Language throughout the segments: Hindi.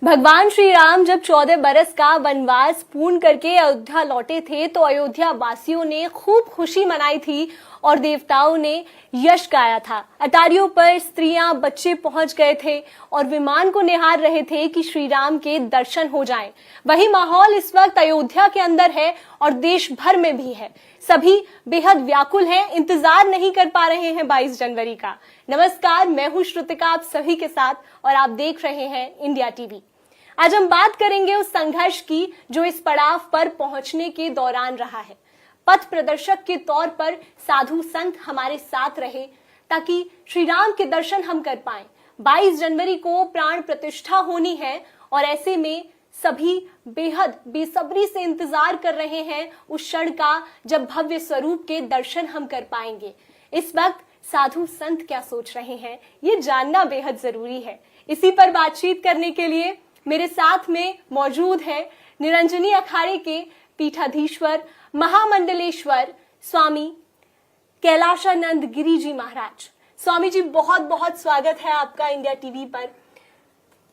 भगवान श्री राम जब 14 बरस का वनवास पूर्ण करके अयोध्या लौटे थे तो अयोध्या वासियों ने खूब खुशी मनाई थी और देवताओं ने यश गाया था। अटारियों पर स्त्रियां बच्चे पहुंच गए थे और विमान को निहार रहे थे कि श्री राम के दर्शन हो जाएं। वही माहौल इस वक्त अयोध्या के अंदर है और देश भर में भी है। सभी बेहद व्याकुल हैं, इंतजार नहीं कर पा रहे हैं 22 जनवरी का। नमस्कार, मैं हूं श्रुतिका आप सभी के साथ और आप देख रहे हैं इंडिया टीवी। आज हम बात करेंगे उस संघर्ष की जो इस पड़ाव पर पहुंचने के दौरान रहा है। पथ प्रदर्शक के तौर पर साधु संत हमारे साथ रहे ताकि श्री राम के दर्शन हम कर पाएं। 22 जनवरी को प्राण प्रतिष्ठा होनी है और ऐसे में सभी बेहद बेसब्री से इंतजार कर रहे हैं उस क्षण का जब भव्य स्वरूप के दर्शन हम कर पाएंगे। इस वक्त साधु संत क्या सोच रहे हैं ये जानना बेहद जरूरी है। इसी पर बातचीत करने के लिए मेरे साथ में मौजूद है निरंजनी अखाड़े के पीठाधीश्वर महामंडलेश्वर स्वामी कैलाशानंद गिरी जी महाराज। स्वामी जी, बहुत बहुत स्वागत है आपका इंडिया टीवी पर।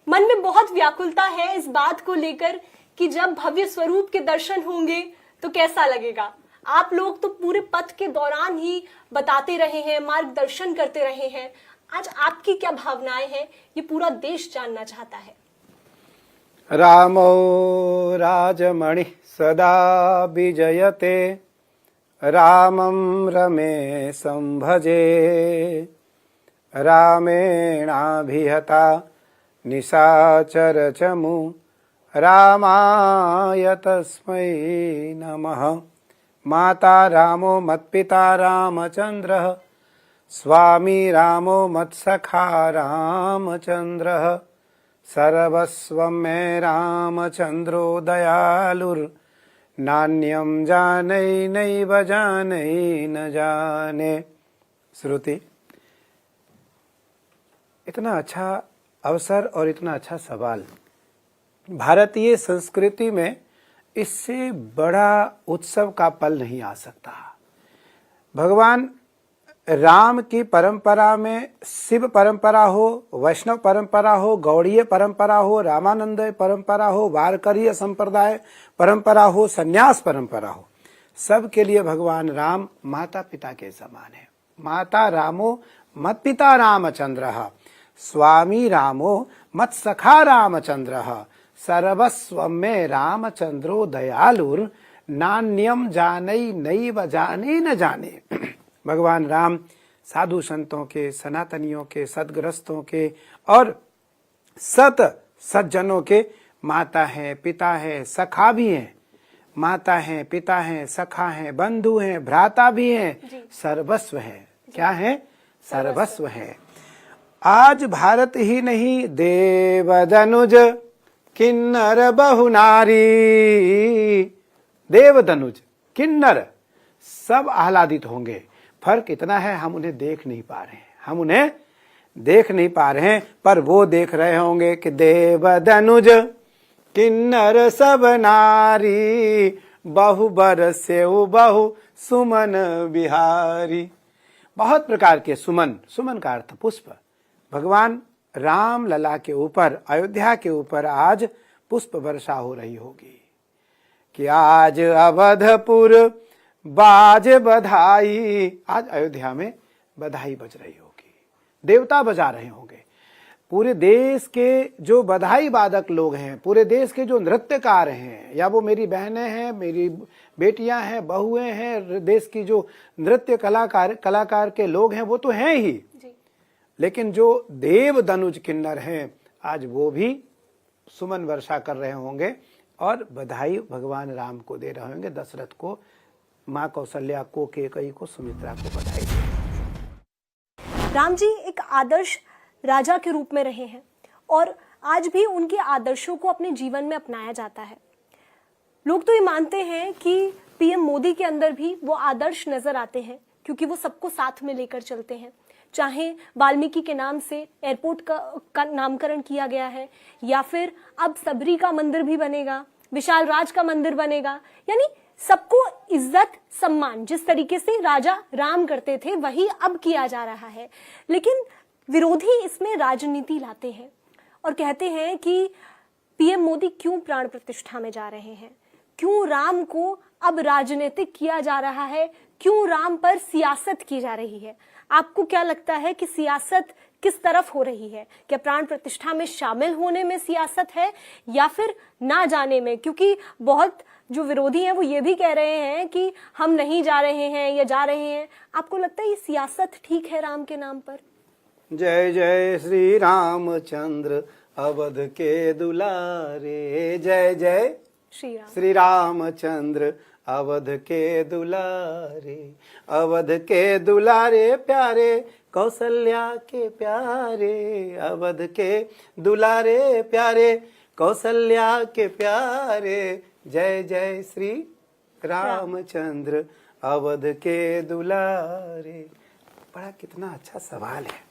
मन में बहुत व्याकुलता है इस बात को लेकर कि जब भव्य स्वरूप के दर्शन होंगे तो कैसा लगेगा। आप लोग तो पूरे पथ के दौरान ही बताते रहे हैं, मार्गदर्शन करते रहे हैं। आज आपकी क्या भावनाएं हैं ये पूरा देश जानना चाहता है। रामो राजमणि सदा विजयते रामं रमेशं भजे रामेणाभिहता निशाचरचमु रामाय तस्मै नमः। माता रामो मत्पिता रामचन्द्रः स्वामी रामो मत्सखा रामचन्द्रः सर्वस्वं मे रामचन्द्रो दयालुर्नान्यं जानै नैव जानै न जाने। श्रुति, इतना अच्छा अवसर और इतना अच्छा सवाल। भारतीय संस्कृति में इससे बड़ा उत्सव का पल नहीं आ सकता। भगवान राम की परंपरा में शिव परंपरा हो, वैष्णव परंपरा हो, गौड़ीय परंपरा हो, रामानंद परंपरा हो, वारकरीय संप्रदाय परंपरा हो, संन्यास परंपरा हो, सब के लिए भगवान राम माता पिता के समान है। माता रामो मत पिता रामचंद्रः स्वामी रामो मत सखा रामचंद्रः सर्वस्वं मे रामचंद्रो दयालुर नान्यम जानै नैव जाने न जाने। भगवान राम साधु संतों के, सनातनियों के, सदग्रस्तों के और सज्जनों के माता हैं, पिता है, सखा भी हैं। माता हैं, पिता हैं, सखा हैं, बंधु हैं, भ्राता भी हैं, सर्वस्व है। क्या है? सर्वस्व है। आज भारत ही नहीं, देवदनुज किन्नर बहुनारी, देवदनुज किन्नर सब आह्लादित होंगे। फर्क इतना है हम उन्हें देख नहीं पा रहे हैं, हम उन्हें देख नहीं पा रहे हैं, पर वो देख रहे होंगे कि देवदनुज किन्नर सब नारी बहु बरसेउ बहु सुमन बिहारी। बहुत प्रकार के सुमन, सुमन का अर्थ पुष्प। भगवान राम लला के ऊपर, अयोध्या के ऊपर आज पुष्प वर्षा हो रही होगी कि आज अवधपुर बाज बधाई। आज अयोध्या में बधाई बज रही होगी, देवता बजा रहे होंगे। पूरे देश के जो बधाई वादक लोग हैं, पूरे देश के जो नृत्यकार हैं, या वो मेरी बहनें हैं, मेरी बेटियां हैं, बहुएं हैं, देश की जो नृत्य कलाकार के लोग हैं वो तो हैं ही, लेकिन जो देव दनुज किन्नर हैं आज वो भी सुमन वर्षा कर रहे होंगे और बधाई भगवान राम को दे रहे होंगे। दशरथ को, माँ कौशल्या को, केकई को, सुमित्रा को बधाई। राम जी एक आदर्श राजा के रूप में रहे हैं और आज भी उनके आदर्शों को अपने जीवन में अपनाया जाता है। लोग तो ये मानते हैं कि पीएम मोदी के अंदर भी वो आदर्श नजर आते हैं क्योंकि वो सबको साथ में लेकर चलते हैं। चाहे वाल्मीकि के नाम से एयरपोर्ट का नामकरण किया गया है या फिर अब सबरी का मंदिर भी बनेगा, विशाल राज का मंदिर बनेगा, यानी सबको इज्जत सम्मान जिस तरीके से राजा राम करते थे वही अब किया जा रहा है। लेकिन विरोधी इसमें राजनीति लाते हैं और कहते हैं कि पीएम मोदी क्यों प्राण प्रतिष्ठा में जा रहे हैं? क्यों राम को अब राजनीतिक किया जा रहा है? क्यों राम पर सियासत की जा रही है? आपको क्या लगता है कि सियासत किस तरफ हो रही है? क्या प्राण प्रतिष्ठा में शामिल होने में सियासत है या फिर ना जाने में? क्योंकि बहुत जो विरोधी हैं वो ये भी कह रहे हैं कि हम नहीं जा रहे हैं या जा रहे हैं। आपको लगता है ये सियासत ठीक है राम के नाम पर? जय जय श्री रामचंद्र अवध के दुलारे, जय जय श्री रामचंद्र अवध के दुलारे, अवध के दुलारे प्यारे कौशल्या के प्यारे, अवध के दुलारे प्यारे कौशल्या के प्यारे, जय जय श्री रामचंद्र अवध के दुलारे। बड़ा कितना अच्छा सवाल है।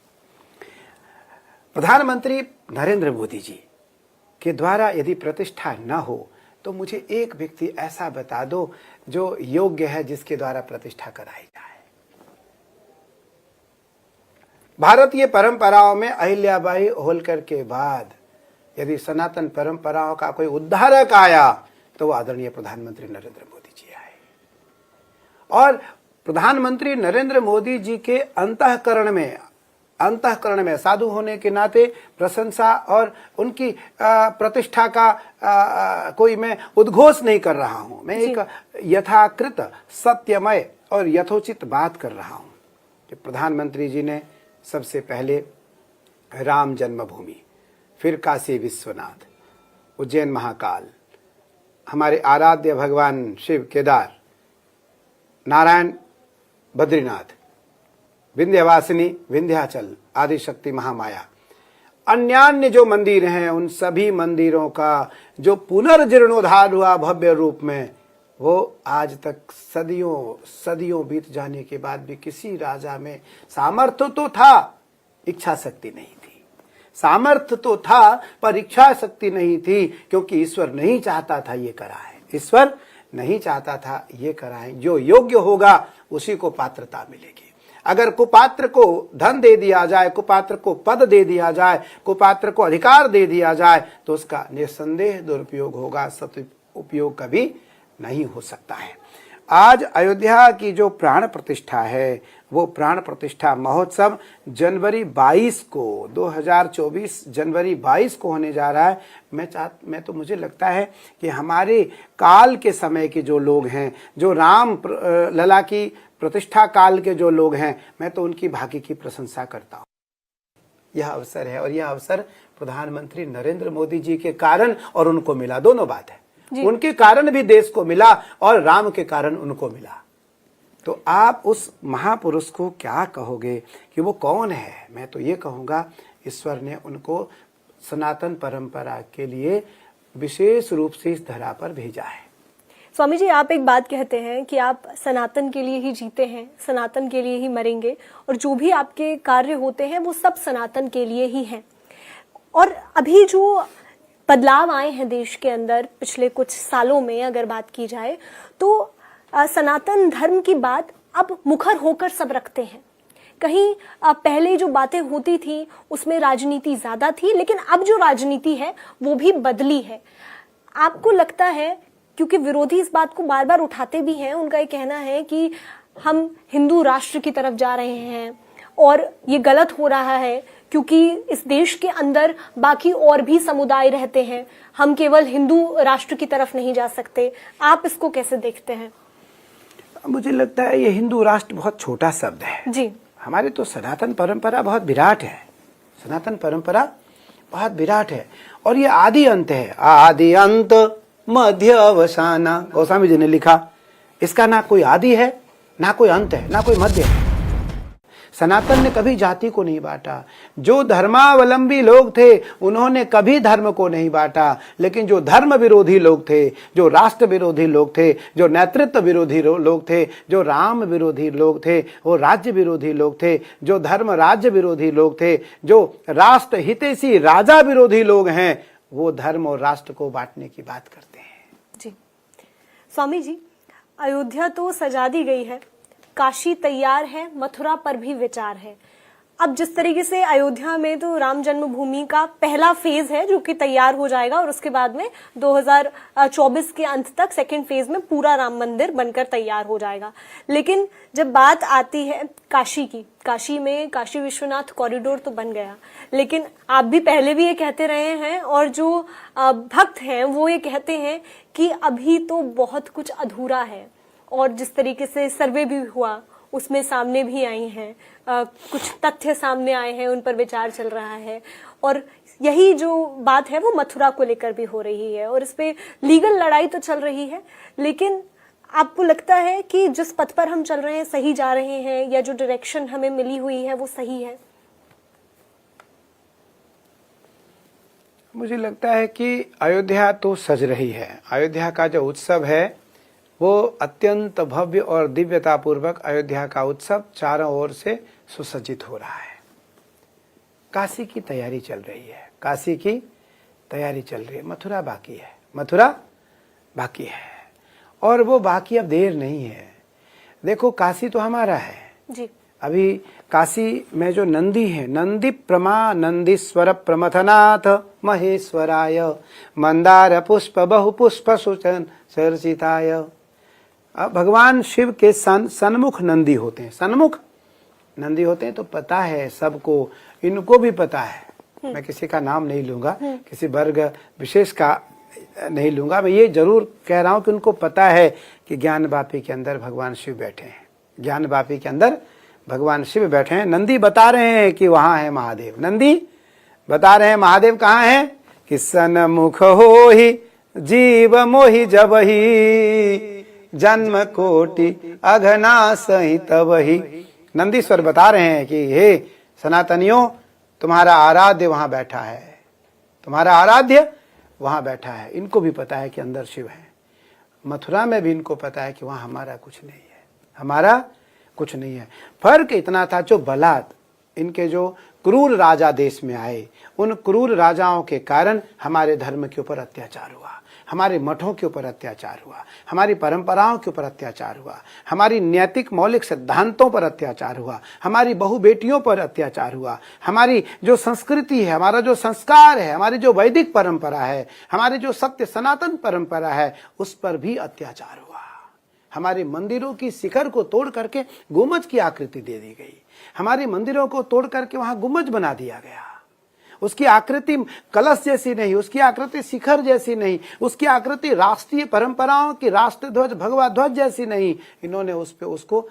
प्रधानमंत्री नरेंद्र मोदी जी के द्वारा यदि प्रतिष्ठा न हो तो मुझे एक व्यक्ति ऐसा बता दो जो योग्य है जिसके द्वारा प्रतिष्ठा कराई जाए। भारतीय परंपराओं में अहिल्याबाई होलकर के बाद यदि सनातन परंपराओं का कोई उद्धारक आया तो वो आदरणीय प्रधानमंत्री नरेंद्र मोदी जी आए। और प्रधानमंत्री नरेंद्र मोदी जी के अंतःकरण में साधु होने के नाते प्रशंसा और उनकी प्रतिष्ठा का कोई मैं उद्घोष नहीं कर रहा हूं। मैं एक यथाकृत सत्यमय और यथोचित बात कर रहा हूं कि प्रधानमंत्री जी ने सबसे पहले राम जन्मभूमि, फिर काशी विश्वनाथ, उज्जैन महाकाल, हमारे आराध्य भगवान शिव केदार, नारायण बद्रीनाथ, विंध्यवासिनी विंध्याचल, आदिशक्ति महामाया, अन्यान्य जो मंदिर हैं उन सभी मंदिरों का जो पुनर्जीर्णोद्धार हुआ भव्य रूप में, वो आज तक सदियों बीत जाने के बाद भी किसी राजा में सामर्थ्य तो था, इच्छा शक्ति नहीं थी। सामर्थ्य तो था पर इच्छा शक्ति नहीं थी, क्योंकि ईश्वर नहीं चाहता था ये कराए। ईश्वर नहीं चाहता था ये कराए। जो योग्य होगा उसी को पात्रता मिलेगी। अगर कुपात्र को धन दे दिया जाए, कुपात्र को पद दे दिया जाए, कुपात्र को अधिकार दे दिया जाए तो उसका निस्संदेह दुरुपयोग होगा, सदुपयोग कभी नहीं हो सकता है। आज अयोध्या की जो प्राण प्रतिष्ठा है वो प्राण प्रतिष्ठा महोत्सव जनवरी 22 को 2024 जनवरी 22 को होने जा रहा है। मुझे लगता है कि हमारे काल के समय के जो लोग हैं, जो राम लला की प्रतिष्ठा काल के जो लोग हैं, मैं तो उनकी भाग्य की प्रशंसा करता हूँ। यह अवसर है और यह अवसर प्रधानमंत्री नरेंद्र मोदी जी के कारण और उनको मिला, दोनों बात है। उनके कारण भी देश को मिला और राम के कारण उनको मिला। तो आप उस महापुरुष को क्या कहोगे कि वो कौन है? मैं तो ये कहूँगा ईश्वर ने उनको सनातन परंपरा के लिए विशेष रूप से इस धरा पर भेजा है। स्वामी जी, आप एक बात कहते हैं कि आप सनातन के लिए ही जीते हैं, सनातन के लिए ही मरेंगे, और जो भी आपके कार्य होते हैं वो सब सनातन के लिए ही हैं। और अभी जो बदलाव आए हैं देश के अंदर पिछले कुछ सालों में अगर बात की जाए तो सनातन धर्म की बात अब मुखर होकर सब रखते हैं। कहीं पहले जो बातें होती थी उसमें राजनीति ज्यादा थी, लेकिन अब जो राजनीति है वो भी बदली है। आपको लगता है, क्योंकि विरोधी इस बात को बार बार उठाते भी हैं, उनका ये कहना है कि हम हिंदू राष्ट्र की तरफ जा रहे हैं और ये गलत हो रहा है क्योंकि इस देश के अंदर बाकी और भी समुदाय रहते हैं, हम केवल हिंदू राष्ट्र की तरफ नहीं जा सकते। आप इसको कैसे देखते हैं? मुझे लगता है ये हिंदू राष्ट्र बहुत छोटा शब्द है जी। हमारी तो सनातन परंपरा बहुत विराट है। सनातन परंपरा बहुत विराट है और ये आदि अंत है। आदि अंत मध्य अवसाना, गोस्वामी जी ने लिखा। इसका ना कोई आदि है, ना कोई अंत है, ना कोई मध्य है। सनातन ने कभी जाति को नहीं बांटा। जो धर्मावलंबी लोग थे उन्होंने कभी धर्म को नहीं बांटा, लेकिन जो धर्म विरोधी लोग थे, जो राष्ट्र विरोधी लोग थे, जो नेतृत्व विरोधी लोग थे, जो राम विरोधी लोग थे, वो राज्य विरोधी लोग थे, जो धर्म राज्य विरोधी लोग थे, जो राष्ट्र हितैषी राजा विरोधी लोग हैं, वो धर्म और राष्ट्र को बांटने की बात करते हैं। जी स्वामी जी, अयोध्या तो सजा दी गई है, काशी तैयार है, मथुरा पर भी विचार है। अब जिस तरीके से अयोध्या में तो राम जन्मभूमि का पहला फेज है जो कि तैयार हो जाएगा और उसके बाद में 2024 के अंत तक सेकंड फेज में पूरा राम मंदिर बनकर तैयार हो जाएगा। लेकिन जब बात आती है काशी की, काशी में काशी विश्वनाथ कॉरिडोर तो बन गया, लेकिन आप भी पहले भी ये कहते रहे हैं और जो भक्त हैं वो ये कहते हैं कि अभी तो बहुत कुछ अधूरा है। और जिस तरीके से सर्वे भी हुआ उसमें सामने भी आई हैं, कुछ तथ्य सामने आए हैं, उन पर विचार चल रहा है और यही जो बात है वो मथुरा को लेकर भी हो रही है और इस पे लीगल लड़ाई तो चल रही है। लेकिन आपको लगता है कि जिस पथ पर हम चल रहे हैं सही जा रहे हैं या जो डायरेक्शन हमें मिली हुई है वो सही है? मुझे लगता है कि अयोध्या तो सज रही है। अयोध्या का जो उत्सव है वो अत्यंत भव्य और दिव्यता पूर्वक अयोध्या का उत्सव चारों ओर से सुसज्जित हो रहा है। काशी की तैयारी चल रही है, काशी की तैयारी चल रही है। मथुरा बाकी है, मथुरा बाकी है और वो बाकी अब देर नहीं है। देखो काशी तो हमारा है जी। अभी काशी में जो नंदी है, नंदी प्रमा नंदीश्वर प्रमथनाथ महेश्वराय मंदार पुष्प बहु पुष्प सुचन सर्जिताय। भगवान शिव के सन्मुख नंदी होते हैं, सन्मुख नंदी होते हैं। तो पता है सबको, इनको भी पता है। मैं किसी का नाम नहीं लूंगा, किसी वर्ग विशेष का नहीं लूंगा। मैं ये जरूर कह रहा हूं कि उनको पता है कि ज्ञान वापी के अंदर भगवान शिव बैठे हैं, ज्ञान वापी के अंदर भगवान शिव बैठे हैं। नंदी बता रहे हैं कि वहां है महादेव, नंदी बता रहे हैं महादेव कहाँ है कि सन्मुख हो ही जीव मोहि जब ही जन्म कोटि अघना सहित वही। नंदीश्वर बता रहे हैं कि हे सनातनियों, तुम्हारा आराध्य वहां बैठा है, तुम्हारा आराध्य वहां बैठा है। इनको भी पता है कि अंदर शिव है। मथुरा में भी इनको पता है कि वहां हमारा कुछ नहीं है, हमारा कुछ नहीं है। फर्क इतना था, जो बलात् इनके जो क्रूर राजा देश में आए, उन क्रूर राजाओं के कारण हमारे धर्म के ऊपर अत्याचार हुआ, हमारे मठों के ऊपर अत्याचार हुआ, हमारी परंपराओं के ऊपर अत्याचार हुआ, हमारी नैतिक मौलिक सिद्धांतों पर अत्याचार हुआ, हमारी बहु बेटियों पर अत्याचार हुआ, हमारी जो संस्कृति है, हमारा जो संस्कार है, हमारी जो वैदिक परंपरा है, हमारी जो सत्य सनातन परंपरा है, उस पर भी अत्याचार हुआ। हमारे मंदिरों की शिखर को तोड़ करके गुम्बज की आकृति दे दी गई, हमारे मंदिरों को तोड़ करके वहां गुम्बज बना दिया गया। उसकी आकृति कलश जैसी नहीं, उसकी आकृति शिखर जैसी नहीं, उसकी आकृति राष्ट्रीय परंपराओं की राष्ट्रध्वज भगवा ध्वज जैसी नहीं। इन्होंने उस पे उसको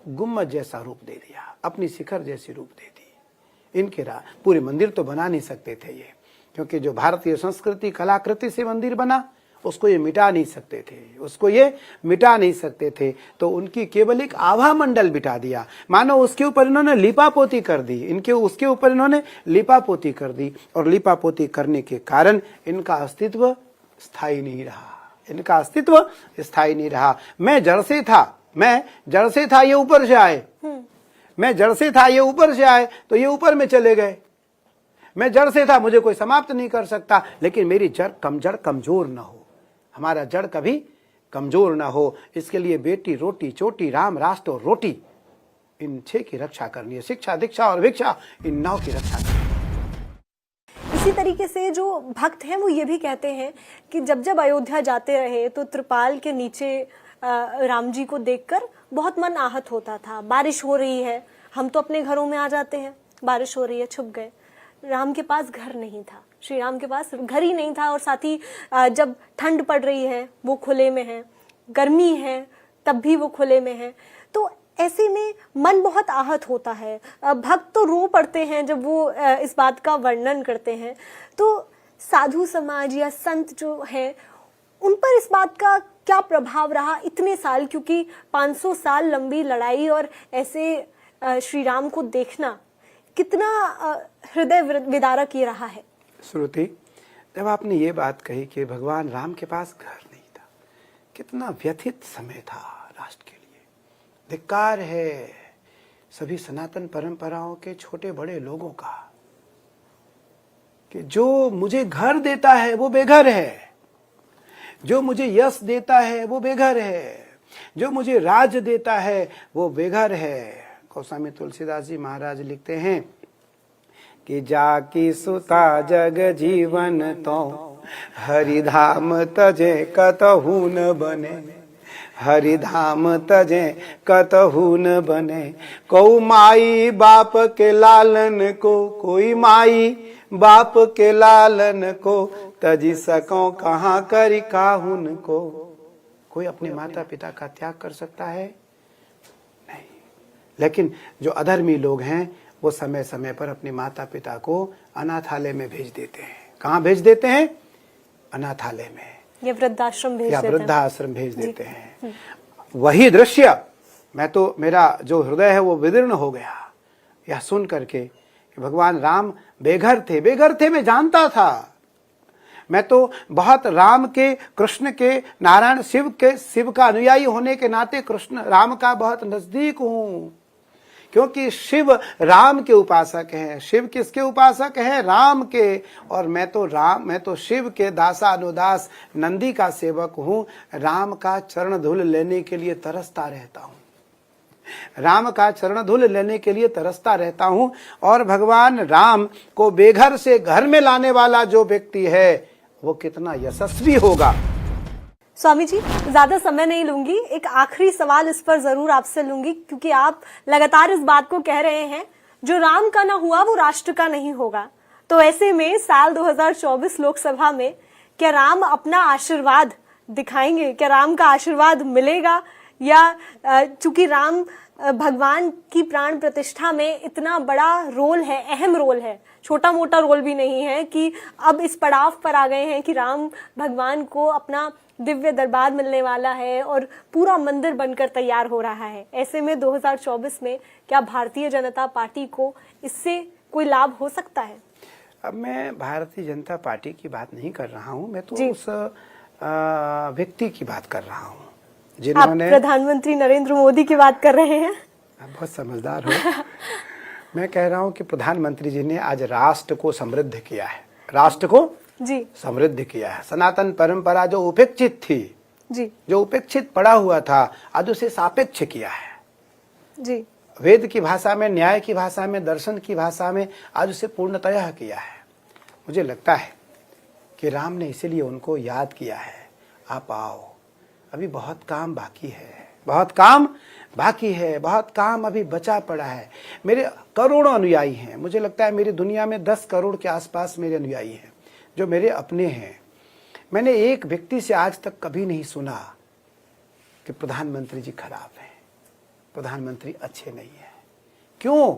गुम्बज जैसा रूप दे दिया, अपनी शिखर जैसी रूप दे दी। इनके पूरे मंदिर तो बना नहीं सकते थे ये, क्योंकि जो भारतीय संस्कृति कलाकृति से मंदिर बना उसको ये मिटा नहीं सकते थे, उसको ये मिटा नहीं सकते थे। तो उनकी केवल एक आभा मंडल बिठा दिया, मानो उसके ऊपर इन्होंने लिपापोती कर दी, उसके ऊपर इन्होंने लिपापोती कर दी। और लिपापोती करने के कारण इनका अस्तित्व स्थायी नहीं रहा, इनका अस्तित्व स्थायी नहीं रहा। मैं जड़ से था, ये ऊपर से आए, मैं जड़ से था, ये ऊपर से आए, तो ये ऊपर में चले गए। मैं जड़ से था, मुझे कोई समाप्त नहीं कर सकता, लेकिन मेरी जड़ कमजोर न हो, हमारा जड़ कभी कमजोर ना हो। इसके लिए बेटी रोटी चोटी राम राष्ट्र और रोटी, इन 6 की रक्षा करनी है। शिक्षा दीक्षा और भिक्षा, इन 9 की रक्षा करनी है। इसी तरीके से जो भक्त हैं वो ये भी कहते हैं कि जब जब अयोध्या जाते रहे तो त्रिपाल के नीचे राम जी को देखकर बहुत मन आहत होता था। बारिश हो रही है, हम तो अपने घरों में आ जाते हैं, बारिश हो रही है छुप गए। राम के पास घर नहीं था, श्री राम के पास घर ही नहीं था। और साथ ही जब ठंड पड़ रही है वो खुले में है, गर्मी है तब भी वो खुले में है। तो ऐसे में मन बहुत आहत होता है। भक्त तो रो पड़ते हैं जब वो इस बात का वर्णन करते हैं। तो साधु समाज या संत जो है उन पर इस बात का क्या प्रभाव रहा इतने साल, क्योंकि 500 साल लंबी लड़ाई और ऐसे श्री राम को देखना कितना हृदय विदारक ये रहा है। श्रुति, जब आपने ये बात कही कि भगवान राम के पास घर नहीं था, कितना व्यथित समय था राष्ट्र के लिए। धिक्कार है सभी सनातन परंपराओं के छोटे बड़े लोगों का कि जो मुझे घर देता है वो बेघर है, जो मुझे यश देता है वो बेघर है, जो मुझे राज देता है वो बेघर है। गोस्वामी तुलसीदास जी महाराज लिखते हैं कि जाकी सुता जग जीवन तो हरिधाम तजे कतहु न बने, हरिधाम तजे कतहु न बने। को माई बाप के लालन को, कोई माई बाप के लालन को तजी सको कहाँ करी काहुन को। कोई अपने माता पिता का त्याग कर सकता है? नहीं। लेकिन जो अधर्मी लोग हैं वो समय समय पर अपने माता पिता को अनाथालय में भेज देते हैं। कहाँ भेज देते हैं? अनाथालय में, या वृद्धाश्रम भेज या देते हैं। वृद्धाश्रम भेज देते हैं। वही दृश्य मैं तो, मेरा जो हृदय है वो विदीर्ण हो गया यह सुन करके कि भगवान राम बेघर थे। बेघर थे मैं जानता था, मैं तो बहुत राम के, कृष्ण के, नारायण शिव का अनुयायी होने के नाते कृष्ण राम का बहुत नजदीक हूं, क्योंकि शिव राम के उपासक हैं। शिव किसके उपासक हैं? राम के। और मैं तो शिव के दासानुदास नंदी का सेवक हूं। राम का चरण धूल लेने के लिए तरसता रहता हूं, राम का चरण धूल लेने के लिए तरसता रहता हूं। और भगवान राम को बेघर से घर में लाने वाला जो व्यक्ति है वो कितना यशस्वी होगा। स्वामी जी, ज्यादा समय नहीं लूंगी, एक आखिरी सवाल इस पर जरूर आपसे लूंगी, क्योंकि आप लगातार इस बात को कह रहे हैं जो राम का ना हुआ वो राष्ट्र का नहीं होगा। तो ऐसे में साल 2024 लोकसभा में क्या राम अपना आशीर्वाद दिखाएंगे? क्या राम का आशीर्वाद मिलेगा? या चूंकि राम भगवान की प्राण प्रतिष्ठा में इतना बड़ा रोल है, अहम रोल है, छोटा मोटा रोल भी नहीं है, कि अब इस पड़ाव पर आ गए हैं कि राम भगवान को अपना दिव्य दरबार मिलने वाला है और पूरा मंदिर बनकर तैयार हो रहा है। ऐसे में 2024 में क्या भारतीय जनता पार्टी को इससे कोई लाभ हो सकता है? अब मैं भारतीय जनता पार्टी की बात नहीं कर रहा हूं, मैं तो उस व्यक्ति की बात कर रहा हूं जिन्होंने, आप प्रधानमंत्री नरेंद्र मोदी की बात कर रहे हैं। आप बहुत समझदार हो। मैं कह रहा हूं कि प्रधानमंत्री जी ने आज राष्ट्र को समृद्ध किया है, राष्ट्र को जी समृद्ध किया है। सनातन परंपरा जो उपेक्षित थी जी, जो उपेक्षित पड़ा हुआ था, आज उसे सापेक्ष किया है जी। वेद की भाषा में, न्याय की भाषा में, दर्शन की भाषा में आज उसे पूर्णतया किया है। मुझे लगता है कि राम ने इसीलिए उनको याद किया है, आप आओ, अभी बहुत काम बाकी है, बहुत काम बाकी है, बहुत काम अभी बचा पड़ा है। मेरे करोड़ों अनुयायी हैं, मुझे लगता है मेरी दुनिया में 10 करोड़ के आसपास मेरे अनुयायी हैं जो मेरे अपने हैं। मैंने एक व्यक्ति से आज तक कभी नहीं सुना कि प्रधानमंत्री जी खराब हैं, प्रधानमंत्री अच्छे नहीं हैं। क्यों?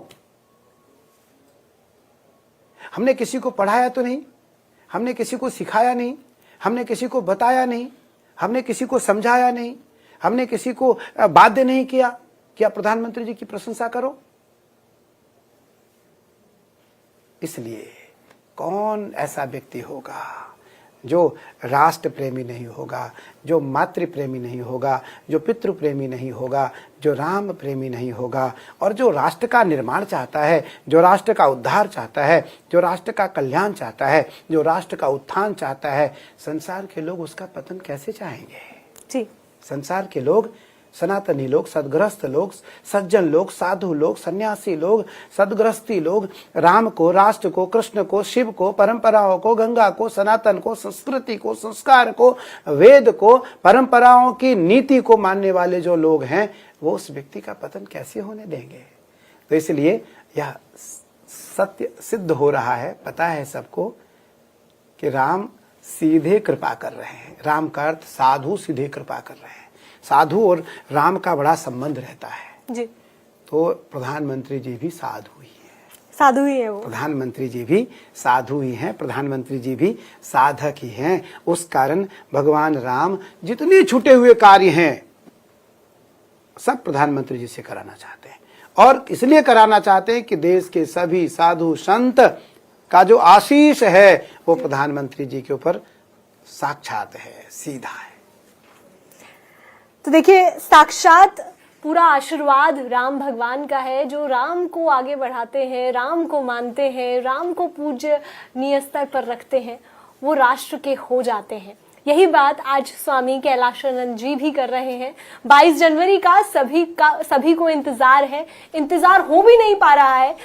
हमने किसी को पढ़ाया तो नहीं, हमने किसी को सिखाया नहीं, हमने किसी को बताया नहीं, हमने किसी को समझाया नहीं, हमने किसी को बाध्य नहीं किया कि आप प्रधानमंत्री जी की प्रशंसा करो। इसलिए कौन ऐसा व्यक्ति होगा जो राष्ट्र प्रेमी नहीं होगा, जो मातृ प्रेमी नहीं होगा, जो पितृ प्रेमी नहीं होगा, जो राम प्रेमी नहीं होगा, और जो राष्ट्र का निर्माण चाहता है, जो राष्ट्र का उद्धार चाहता है, जो राष्ट्र का कल्याण चाहता है, जो राष्ट्र का उत्थान चाहता है। संसार के लोग उसका पतन कैसे चाहेंगे? जी, संसार के लोग, सनातनी लोग, सदग्रस्त लोग, सज्जन लोग, साधु लोग, सन्यासी लोग, सदग्रस्ती लोग राम को, राष्ट्र को, कृष्ण को, शिव को, परंपराओं को, गंगा को, सनातन को, संस्कृति को, संस्कार को, वेद को, परंपराओं की नीति को मानने वाले जो लोग हैं, वो उस व्यक्ति का पतन कैसे होने देंगे? तो इसलिए यह सत्य सिद्ध हो रहा है, पता है सबको कि राम सीधे कृपा कर रहे हैं। राम का अर्थ साधु सीधे कृपा कर रहे हैं। साधु और राम का बड़ा संबंध रहता है जी। तो प्रधानमंत्री जी भी साधु ही है, साधु ही है वो। प्रधानमंत्री जी भी साधु ही हैं, प्रधानमंत्री जी भी साधक ही हैं। उस कारण भगवान राम जितने छूटे हुए कार्य हैं सब प्रधानमंत्री जी से कराना चाहते हैं, और इसलिए कराना चाहते हैं कि देश के सभी साधु संत का जो आशीष है वो प्रधानमंत्री जी के ऊपर साक्षात है, सीधा है। तो देखिए, साक्षात पूरा आशीर्वाद राम भगवान का है, जो राम को आगे बढ़ाते हैं, राम को मानते हैं, राम को पूज्यनीय स्तर पर रखते हैं, वो राष्ट्र के हो जाते हैं। यही बात आज स्वामी कैलाशानंद जी भी कर रहे हैं। 22 जनवरी का सभी को इंतजार है, इंतजार हो भी नहीं पा रहा है।